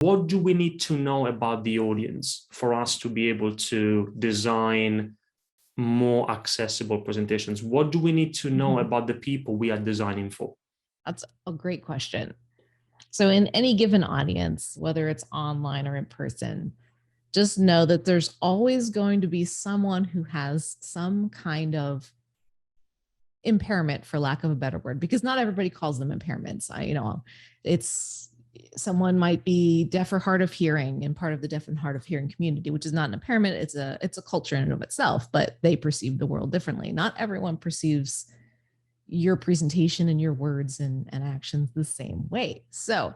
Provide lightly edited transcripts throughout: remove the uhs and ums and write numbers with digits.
What do we need to know about the audience for us to be able to design more accessible presentations? What do we need to know about the people we are designing for? That's a great question. So in any given audience, whether it's online or in person, just know that there's always going to be someone who has some kind of impairment, for lack of a better word, because not everybody calls them impairments. It's someone might be deaf or hard of hearing and part of the deaf and hard of hearing community, which is not an impairment. It's a culture in and of itself, but they perceive the world differently. Not everyone perceives your presentation and your words and actions the same way. So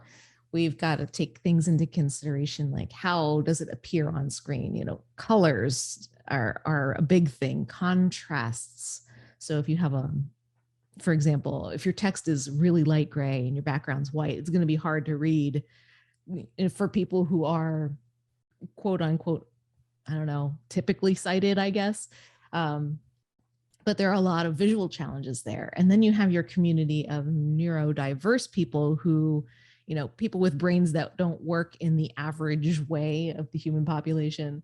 we've got to take things into consideration, like how does it appear on screen? Colors are a big thing, contrasts. So if you have for example, if your text is really light gray and your background's white, it's going to be hard to read for people who are quote unquote, I don't know, typically sighted, I guess. But there are a lot of visual challenges there. And then you have your community of neurodiverse people who, people with brains that don't work in the average way of the human population,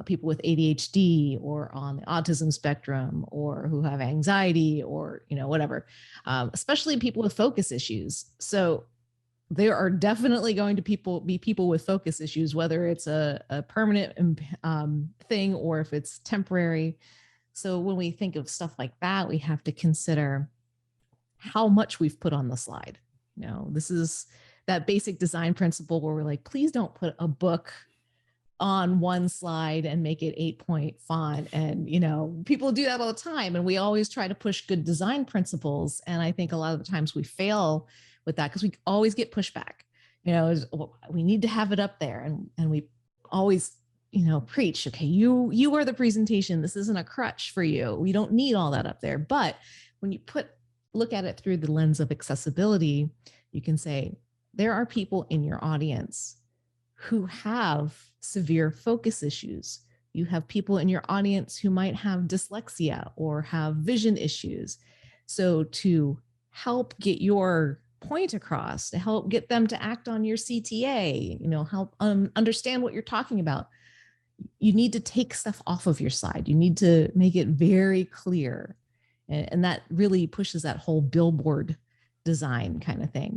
people with ADHD or on the autism spectrum or who have anxiety or, whatever, especially people with focus issues. So there are definitely going to be people with focus issues, whether it's a permanent thing or if it's temporary. So when we think of stuff like that, we have to consider how much we've put on the slide. This is that basic design principle where we're like, please don't put a book on one slide and make it 8-point font. And, people do that all the time. And we always try to push good design principles. And I think a lot of the times we fail with that because we always get pushback. We need to have it up there. And we always preach, okay, you are the presentation. This isn't a crutch for you. We don't need all that up there. But when you look at it through the lens of accessibility, you can say there are people in your audience who have severe focus issues. You have people in your audience who might have dyslexia or have vision issues. So to help get your point across, to help get them to act on your CTA, help understand what you're talking about, you need to take stuff off of your slide. You need to make it very clear. And that really pushes that whole billboard design kind of thing,